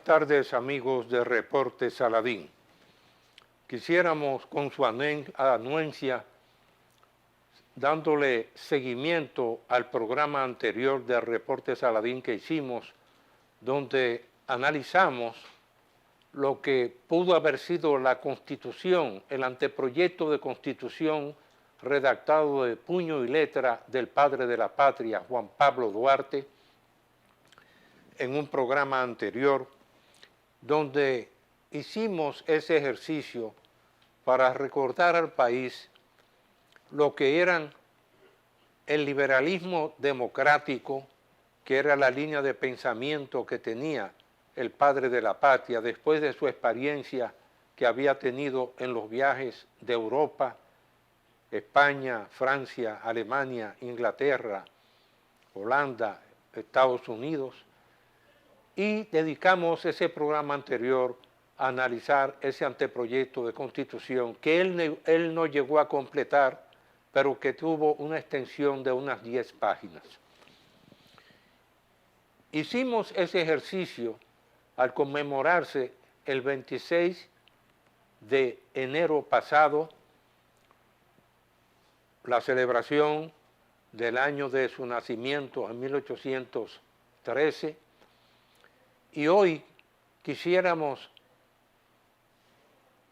tardes, amigos de Reporte Saladín. Quisiéramos, con su anuencia, dándole seguimiento al programa anterior de Reporte Saladín que hicimos, donde analizamos lo que pudo haber sido la Constitución, el anteproyecto de Constitución redactado de puño y letra del padre de la patria, Juan Pablo Duarte, en un programa anterior, donde hicimos ese ejercicio para recordar al país lo que eran el liberalismo democrático, que era la línea de pensamiento que tenía el padre de la patria después de su experiencia que había tenido en los viajes de Europa, España, Francia, Alemania, Inglaterra, Holanda, Estados Unidos, y dedicamos ese programa anterior a analizar ese anteproyecto de Constitución que él no llegó a completar, pero que tuvo una extensión de unas 10 páginas. Hicimos ese ejercicio al conmemorarse el 26 de enero pasado la celebración del año de su nacimiento en 1813, y hoy quisiéramos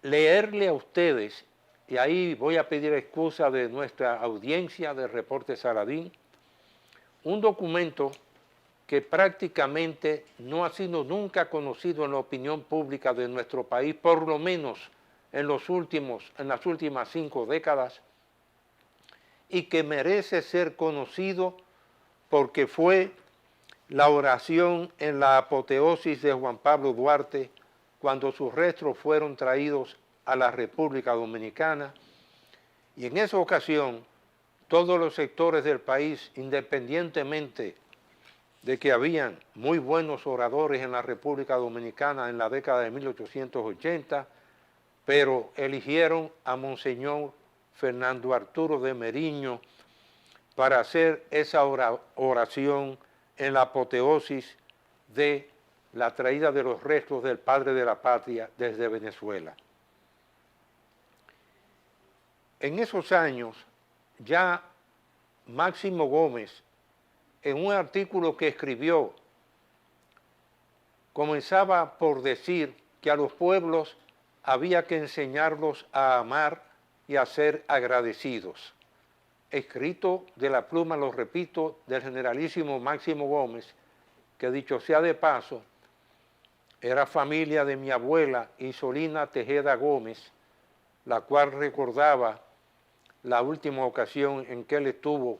leerle a ustedes, y ahí voy a pedir excusa de nuestra audiencia de Reporte Saladín, un documento que prácticamente no ha sido nunca conocido en la opinión pública de nuestro país, por lo menos en las últimas 5 décadas, y que merece ser conocido porque fue la oración en la apoteosis de Juan Pablo Duarte cuando sus restos fueron traídos a la República Dominicana, y en esa ocasión todos los sectores del país, independientemente de que habían muy buenos oradores en la República Dominicana en la década de 1880, pero eligieron a Monseñor Fernando Arturo de Meriño para hacer esa oración en la apoteosis de la traída de los restos del padre de la patria desde Venezuela. En esos años, ya Máximo Gómez, en un artículo que escribió, comenzaba por decir que a los pueblos había que enseñarlos a amar y a ser agradecidos. Escrito de la pluma, lo repito, del generalísimo Máximo Gómez, que dicho sea de paso, era familia de mi abuela Isolina Tejeda Gómez, la cual recordaba la última ocasión en que él estuvo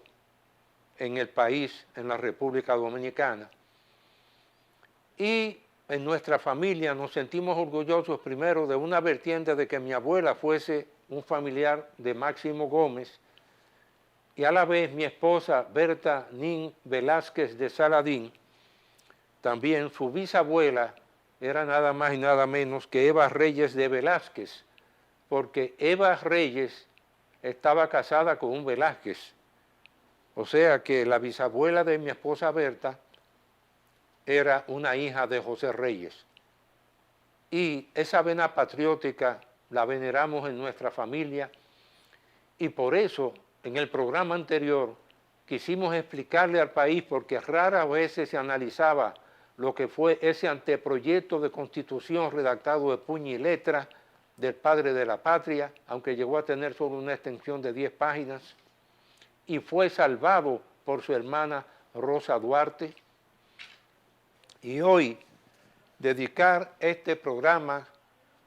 en el país, en la República Dominicana. Y en nuestra familia nos sentimos orgullosos primero de una vertiente de que mi abuela fuese un familiar de Máximo Gómez, y a la vez mi esposa Berta Nin Velázquez de Saladín, también su bisabuela era nada más y nada menos que Eva Reyes de Velázquez, porque Eva Reyes estaba casada con un Velázquez. O sea que la bisabuela de mi esposa Berta era una hija de José Reyes. Y esa vena patriótica la veneramos en nuestra familia, y por eso en el programa anterior quisimos explicarle al país, porque raras veces se analizaba lo que fue ese anteproyecto de Constitución redactado de puño y letra del padre de la patria, aunque llegó a tener solo una extensión de 10 páginas, y fue salvado por su hermana Rosa Duarte. Y hoy dedicar este programa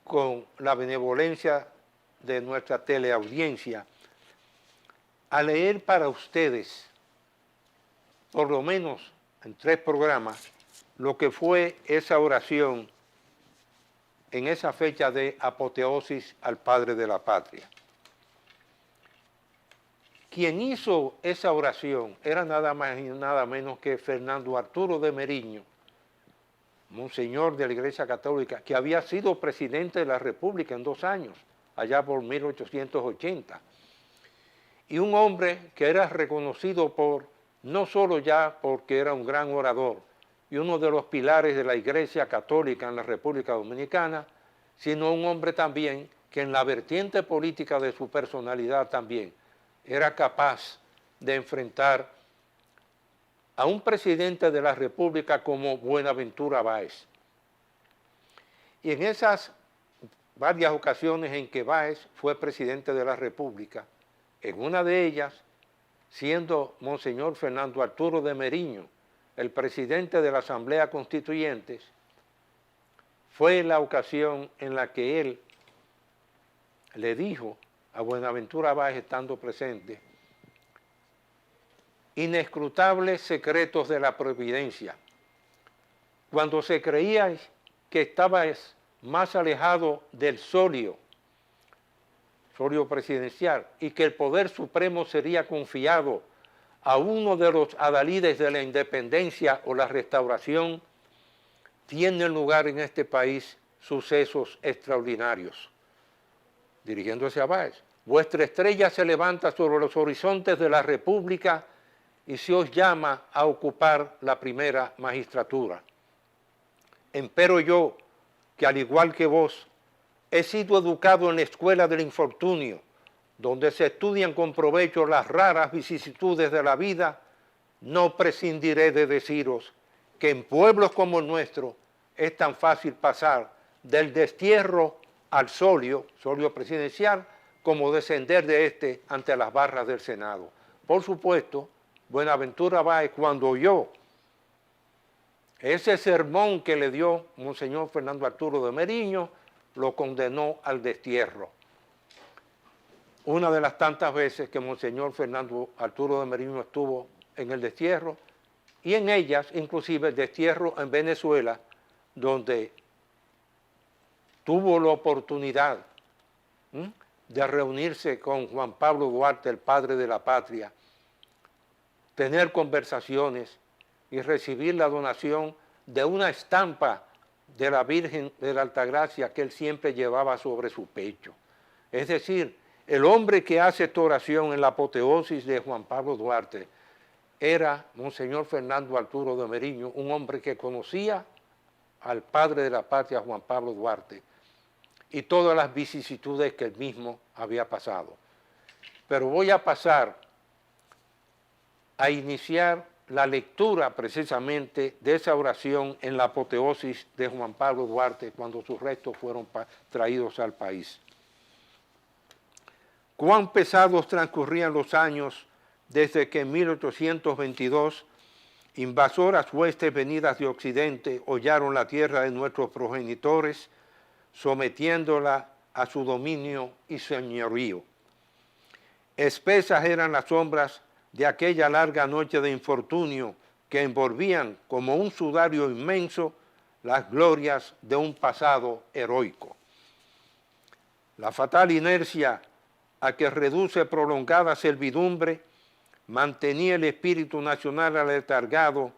con la benevolencia de nuestra teleaudiencia a leer para ustedes, por lo menos en 3 programas, lo que fue esa oración en esa fecha de apoteosis al padre de la patria. Quien hizo esa oración era nada más y nada menos que Fernando Arturo de Meriño, monseñor de la Iglesia Católica, que había sido presidente de la República en 2 años, allá por 1880. Y un hombre que era reconocido no solo ya porque era un gran orador, y uno de los pilares de la Iglesia Católica en la República Dominicana, sino un hombre también que en la vertiente política de su personalidad también era capaz de enfrentar a un presidente de la República como Buenaventura Báez. Y en esas varias ocasiones en que Báez fue presidente de la República, en una de ellas, siendo Monseñor Fernando Arturo de Meriño el presidente de la Asamblea Constituyente, fue la ocasión en la que él le dijo a Buenaventura Báez, estando presente, inescrutables secretos de la providencia. Cuando se creía que estabas más alejado del solio presidencial y que el poder supremo sería confiado a uno de los adalides de la independencia o la restauración, tienen lugar en este país sucesos extraordinarios. Dirigiéndose a Báez, vuestra estrella se levanta sobre los horizontes de la República y se os llama a ocupar la primera magistratura. Empero yo, que al igual que vos, he sido educado en la escuela del infortunio, donde se estudian con provecho las raras vicisitudes de la vida, no prescindiré de deciros que en pueblos como el nuestro es tan fácil pasar del destierro al solio presidencial, como descender de este ante las barras del Senado. Por supuesto, Buenaventura Báez, cuando oyó ese sermón que le dio Monseñor Fernando Arturo de Meriño, lo condenó al destierro. Una de las tantas veces que Monseñor Fernando Arturo de Meriño estuvo en el destierro, y en ellas, inclusive el destierro en Venezuela, donde tuvo la oportunidad de reunirse con Juan Pablo Duarte, el padre de la patria, tener conversaciones y recibir la donación de una estampa de la Virgen de la Altagracia que él siempre llevaba sobre su pecho. Es decir, el hombre que hace esta oración en la apoteosis de Juan Pablo Duarte era Monseñor Fernando Arturo de Meriño, un hombre que conocía al padre de la patria, Juan Pablo Duarte, y todas las vicisitudes que él mismo había pasado. Pero voy a pasar a iniciar la lectura precisamente de esa oración en la apoteosis de Juan Pablo Duarte cuando sus restos fueron traídos al país. Cuán pesados transcurrían los años desde que en 1822 invasoras huestes venidas de Occidente hollaron la tierra de nuestros progenitores, sometiéndola a su dominio y señorío. Espesas eran las sombras de aquella larga noche de infortunio que envolvían como un sudario inmenso las glorias de un pasado heroico. La fatal inercia a que reduce prolongada servidumbre mantenía el espíritu nacional aletargado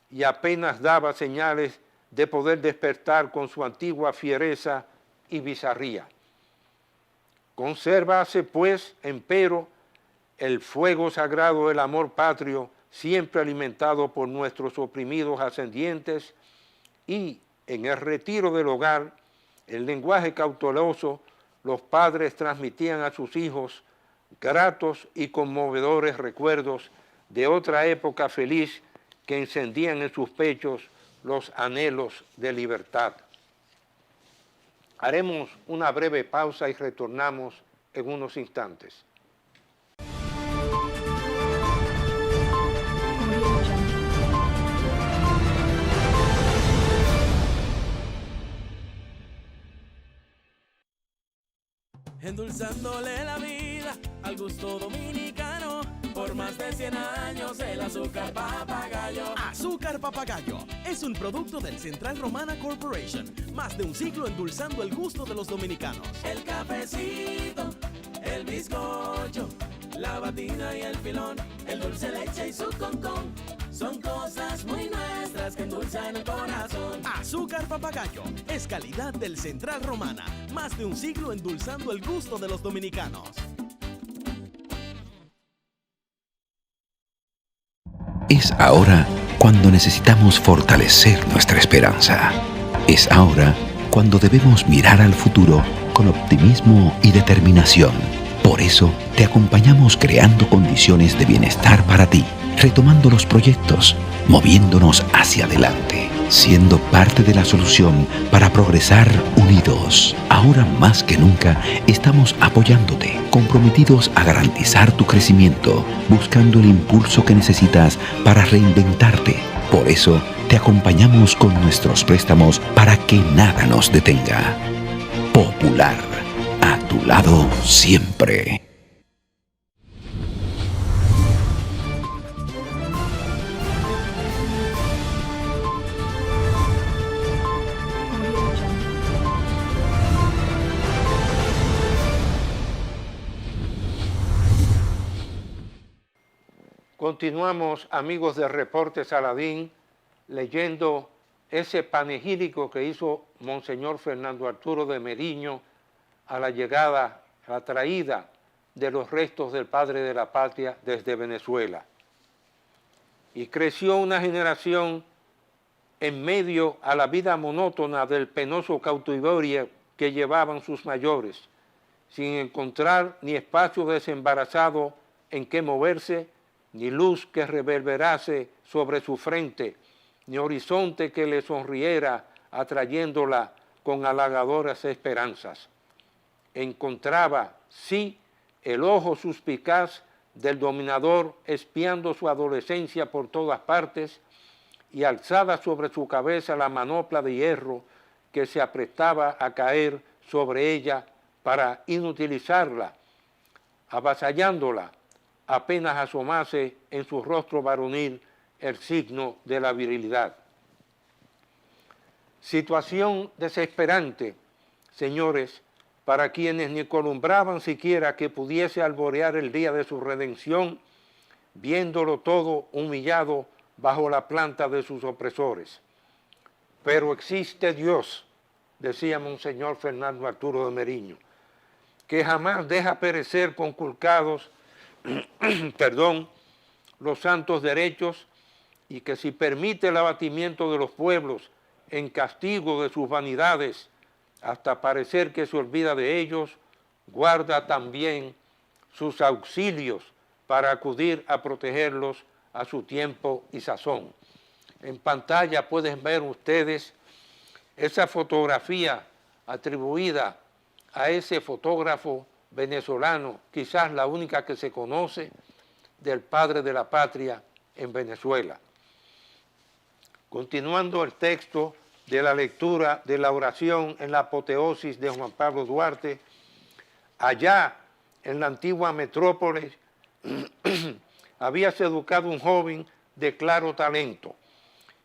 y apenas daba señales de poder despertar con su antigua fiereza y bizarría. Consérvase, pues, empero, el fuego sagrado del amor patrio, siempre alimentado por nuestros oprimidos ascendientes, y en el retiro del hogar, el lenguaje cauteloso, los padres transmitían a sus hijos gratos y conmovedores recuerdos de otra época feliz que encendían en sus pechos los anhelos de libertad. Haremos una breve pausa y retornamos en unos instantes. Endulzándole la vida al gusto dominicano. Por más de 100 años el azúcar papagayo. Azúcar Papagayo es un producto del Central Romana Corporation. Más de un siglo endulzando el gusto de los dominicanos. El cafecito, el bizcocho, la batida y el pilón, el dulce leche y su concón. Son cosas muy nuestras que endulzan el corazón. Azúcar Papagayo es calidad del Central Romana. Más de un siglo endulzando el gusto de los dominicanos. Es ahora cuando necesitamos fortalecer nuestra esperanza. Es ahora cuando debemos mirar al futuro con optimismo y determinación. Por eso, te acompañamos creando condiciones de bienestar para ti, retomando los proyectos, moviéndonos hacia adelante, siendo parte de la solución para progresar unidos. Ahora más que nunca, estamos apoyándote, comprometidos a garantizar tu crecimiento, buscando el impulso que necesitas para reinventarte. Por eso, te acompañamos con nuestros préstamos para que nada nos detenga. Popular, a tu lado siempre. Continuamos, amigos de Reportes Aladín, leyendo ese panegírico que hizo Monseñor Fernando Arturo de Meriño a la llegada, a la traída de los restos del padre de la patria desde Venezuela. Y creció una generación en medio a la vida monótona del penoso cautiverio que llevaban sus mayores, sin encontrar ni espacio desembarazado en que moverse, ni luz que reverberase sobre su frente, ni horizonte que le sonriera atrayéndola con halagadoras esperanzas. Encontraba, sí, el ojo suspicaz del dominador espiando su adolescencia por todas partes y alzada sobre su cabeza la manopla de hierro que se aprestaba a caer sobre ella para inutilizarla, avasallándola, apenas asomase en su rostro varonil el signo de la virilidad. Situación desesperante, señores, para quienes ni columbraban siquiera que pudiese alborear el día de su redención, viéndolo todo humillado bajo la planta de sus opresores. Pero existe Dios, decía Monseñor Fernando Arturo de Meriño, que jamás deja perecer conculcados los santos derechos y que si permite el abatimiento de los pueblos en castigo de sus vanidades hasta parecer que se olvida de ellos, guarda también sus auxilios para acudir a protegerlos a su tiempo y sazón. En pantalla pueden ver ustedes esa fotografía atribuida a ese fotógrafo venezolano, quizás la única que se conoce, del padre de la patria en Venezuela. Continuando el texto de la lectura de la oración en la apoteosis de Juan Pablo Duarte, allá en la antigua metrópolis habíase educado un joven de claro talento,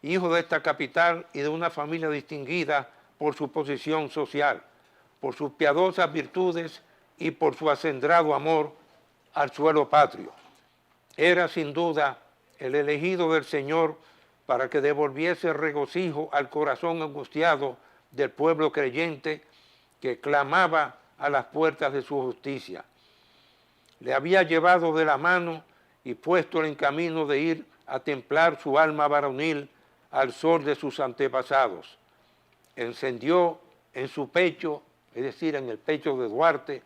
hijo de esta capital y de una familia distinguida por su posición social, por sus piadosas virtudes y por su acendrado amor al suelo patrio. Era sin duda el elegido del Señor para que devolviese regocijo al corazón angustiado del pueblo creyente que clamaba a las puertas de su justicia. Le había llevado de la mano y puesto en camino de ir a templar su alma varonil al sol de sus antepasados. Encendió en su pecho, es decir, en el pecho de Duarte,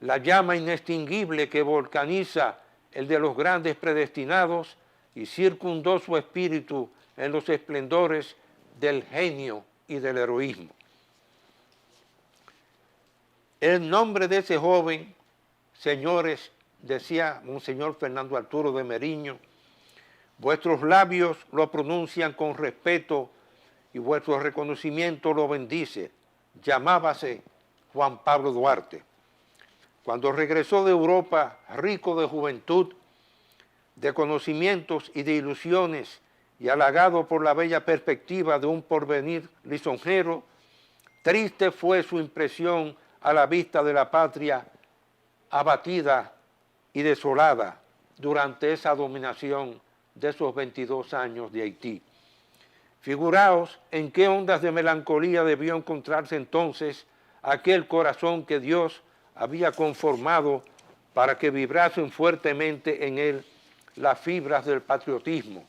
la llama inextinguible que volcaniza el de los grandes predestinados y circundó su espíritu en los esplendores del genio y del heroísmo. El nombre de ese joven, señores, decía Monseñor Fernando Arturo de Meriño, vuestros labios lo pronuncian con respeto y vuestro reconocimiento lo bendice. Llamábase Juan Pablo Duarte. Cuando regresó de Europa, rico de juventud, de conocimientos y de ilusiones, y halagado por la bella perspectiva de un porvenir lisonjero, triste fue su impresión a la vista de la patria abatida y desolada durante esa dominación de esos 22 años de Haití. Figuraos en qué ondas de melancolía debió encontrarse entonces aquel corazón que Dios había conformado para que vibrasen fuertemente en él las fibras del patriotismo.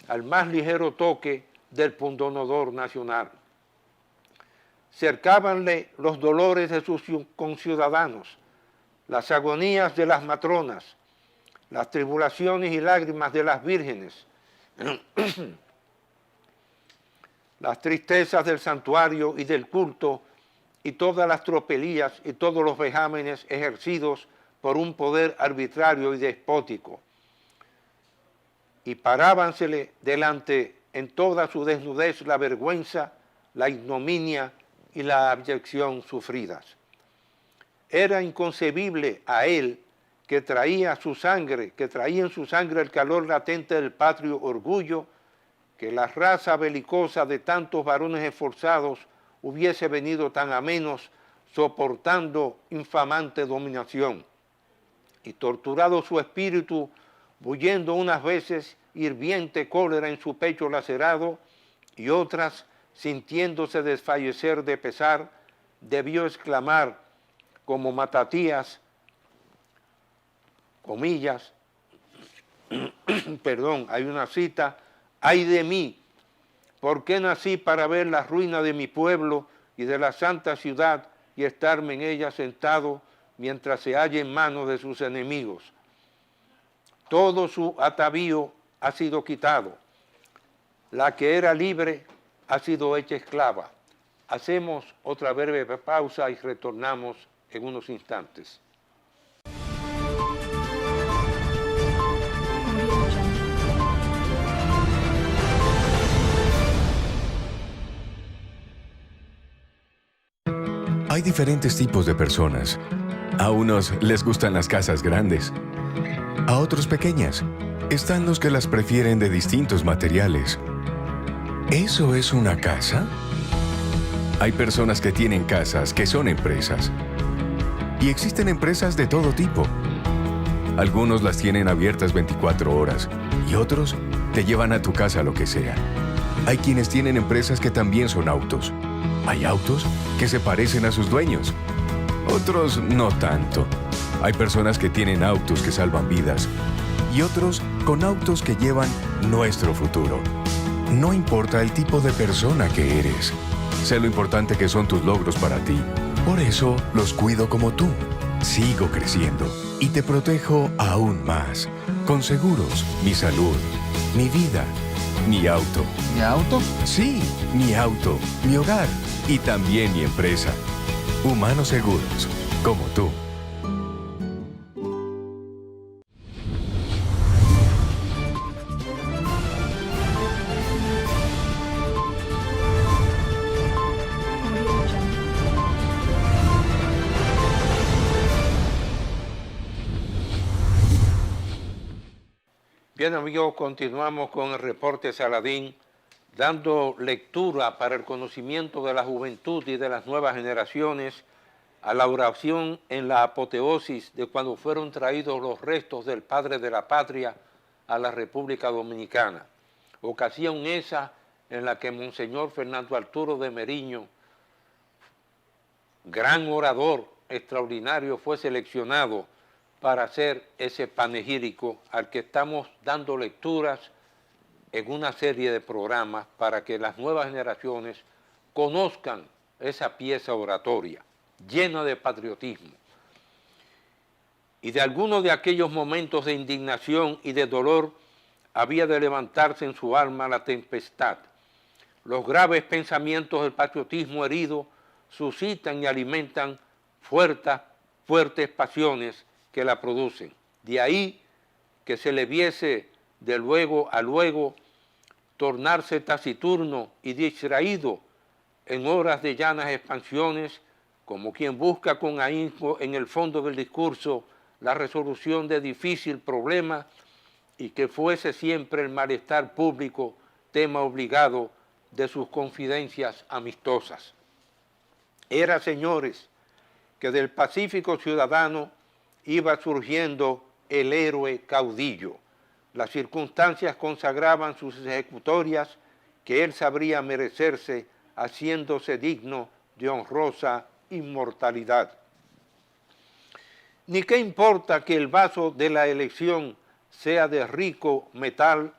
al más ligero toque del pundonador nacional. Cercábanle los dolores de sus conciudadanos, las agonías de las matronas, las tribulaciones y lágrimas de las vírgenes, las tristezas del santuario y del culto y todas las tropelías y todos los vejámenes ejercidos por un poder arbitrario y despótico. Y parábansele delante en toda su desnudez la vergüenza, la ignominia y la abyección sufridas. Era inconcebible a él que traía en su sangre el calor latente del patrio orgullo, que la raza belicosa de tantos varones esforzados hubiese venido tan a menos soportando infamante dominación. Y torturado su espíritu, bulliendo unas veces hirviente cólera en su pecho lacerado y otras sintiéndose desfallecer de pesar, debió exclamar como Matatías, comillas, perdón, hay una cita: «Ay de mí, ¿por qué nací para ver la ruina de mi pueblo y de la santa ciudad y estarme en ella sentado mientras se halla en manos de sus enemigos? Todo su atavío ha sido quitado. La que era libre ha sido hecha esclava». Hacemos otra breve pausa y retornamos en unos instantes. Hay diferentes tipos de personas. A unos les gustan las casas grandes, a otros pequeñas. Están los que las prefieren de distintos materiales. ¿Eso es una casa? Hay personas que tienen casas que son empresas. Y existen empresas de todo tipo. Algunos las tienen abiertas 24 horas y otros te llevan a tu casa lo que sea. Hay quienes tienen empresas que también son autos. Hay autos que se parecen a sus dueños. Otros no tanto. Hay personas que tienen autos que salvan vidas y otros con autos que llevan nuestro futuro. No importa el tipo de persona que eres. Sé lo importante que son tus logros para ti. Por eso los cuido como tú. Sigo creciendo y te protejo aún más. Con seguros, mi salud, mi vida, mi auto. ¿Mi auto? Sí, mi auto, mi hogar y también mi empresa. Humanos Seguros, como tú. Bien, amigos, continuamos con el reporte Saladín, dando lectura para el conocimiento de la juventud y de las nuevas generaciones a la oración en la apoteosis de cuando fueron traídos los restos del padre de la patria a la República Dominicana. Ocasión esa en la que Monseñor Fernando Arturo de Meriño, gran orador extraordinario, fue seleccionado para hacer ese panegírico al que estamos dando lecturas en una serie de programas para que las nuevas generaciones conozcan esa pieza oratoria llena de patriotismo. Y de algunos de aquellos momentos de indignación y de dolor había de levantarse en su alma la tempestad. Los graves pensamientos del patriotismo herido suscitan y alimentan fuertes pasiones que la producen. De ahí que se le viese de luego a luego tornarse taciturno y distraído en horas de llanas expansiones, como quien busca con ahínco en el fondo del discurso la resolución de difícil problema, y que fuese siempre el malestar público tema obligado de sus confidencias amistosas. Era, señores, que del pacífico ciudadano iba surgiendo el héroe caudillo. Las circunstancias consagraban sus ejecutorias que él sabría merecerse haciéndose digno de honrosa inmortalidad. Ni qué importa que el vaso de la elección sea de rico metal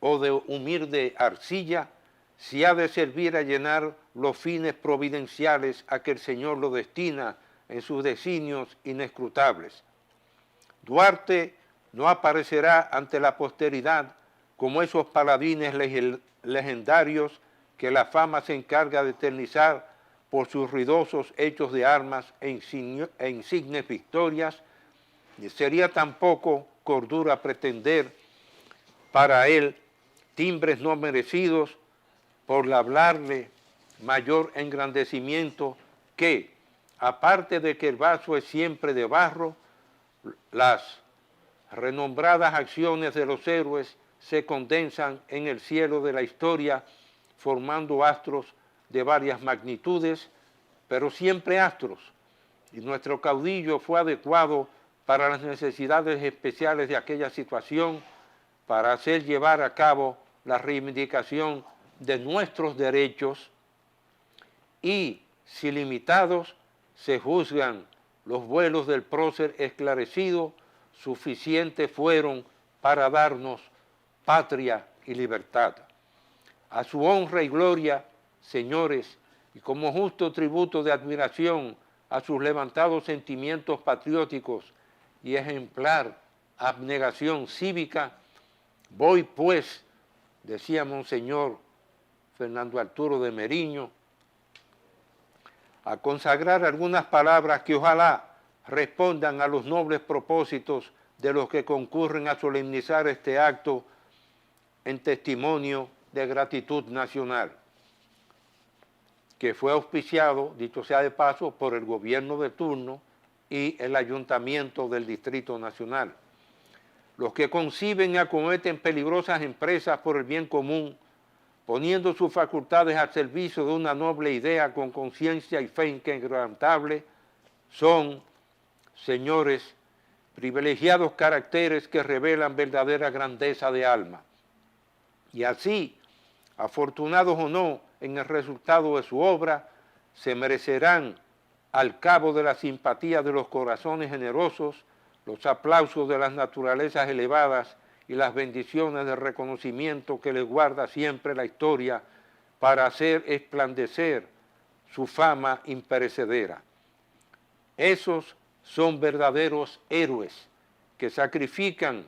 o de humilde arcilla, si ha de servir a llenar los fines providenciales a que el Señor lo destina en sus designios inescrutables. Duarte no aparecerá ante la posteridad como esos paladines legendarios que la fama se encarga de eternizar por sus ruidosos hechos de armas e insignes victorias, ni sería tampoco cordura pretender para él timbres no merecidos por hablarle mayor engrandecimiento que, aparte de que el vaso es siempre de barro, las renombradas acciones de los héroes se condensan en el cielo de la historia, formando astros de varias magnitudes, pero siempre astros, y nuestro caudillo fue adecuado para las necesidades especiales de aquella situación, para hacer llevar a cabo la reivindicación de nuestros derechos, y si limitados se juzgan los vuelos del prócer esclarecido, suficientes fueron para darnos patria y libertad. A su honra y gloria, señores, y como justo tributo de admiración a sus levantados sentimientos patrióticos y ejemplar abnegación cívica, voy pues, decía Monseñor Fernando Arturo de Meriño, a consagrar algunas palabras que ojalá respondan a los nobles propósitos de los que concurren a solemnizar este acto en testimonio de gratitud nacional, que fue auspiciado, dicho sea de paso, por el gobierno de turno y el ayuntamiento del Distrito Nacional. Los que conciben y acometen peligrosas empresas por el bien común, poniendo sus facultades al servicio de una noble idea con conciencia y fe inquebrantable, son, señores, privilegiados caracteres que revelan verdadera grandeza de alma. Y así, afortunados o no en el resultado de su obra, se merecerán, al cabo de la simpatía de los corazones generosos, los aplausos de las naturalezas elevadas y las bendiciones de reconocimiento que les guarda siempre la historia para hacer esplandecer su fama imperecedera. Esos son verdaderos héroes que sacrifican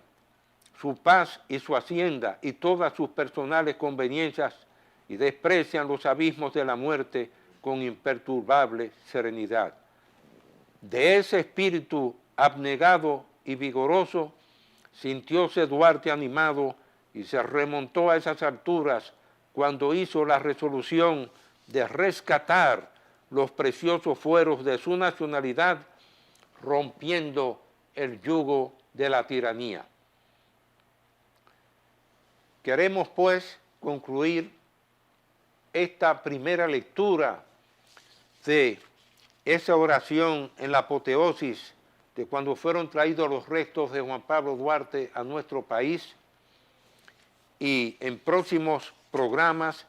su paz y su hacienda y todas sus personales conveniencias y desprecian los abismos de la muerte con imperturbable serenidad. De ese espíritu abnegado y vigoroso, sintióse Duarte animado y se remontó a esas alturas cuando hizo la resolución de rescatar los preciosos fueros de su nacionalidad, rompiendo el yugo de la tiranía. Queremos, pues, concluir esta primera lectura de esa oración en la apoteosis de cuando fueron traídos los restos de Juan Pablo Duarte a nuestro país, y en próximos programas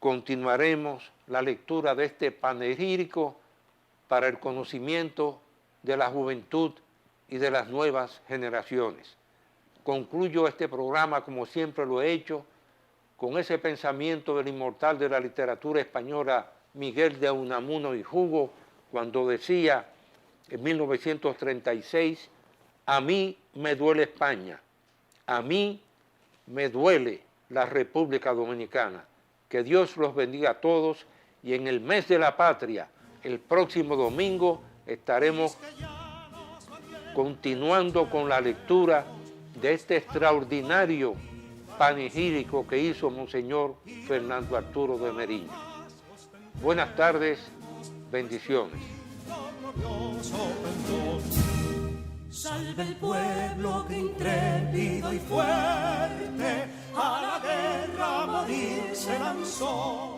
continuaremos la lectura de este panegírico para el conocimiento de la juventud y de las nuevas generaciones. Concluyo este programa, como siempre lo he hecho, con ese pensamiento del inmortal de la literatura española Miguel de Unamuno y Hugo, cuando decía en 1936, a mí me duele España, a mí me duele la República Dominicana. Que Dios los bendiga a todos, y en el mes de la patria, el próximo domingo, estaremos continuando con la lectura de este extraordinario panegírico que hizo Monseñor Fernando Arturo de Meriño. Buenas tardes, bendiciones. Salve el pueblo que intrépido y fuerte a la guerra a morir se lanzó.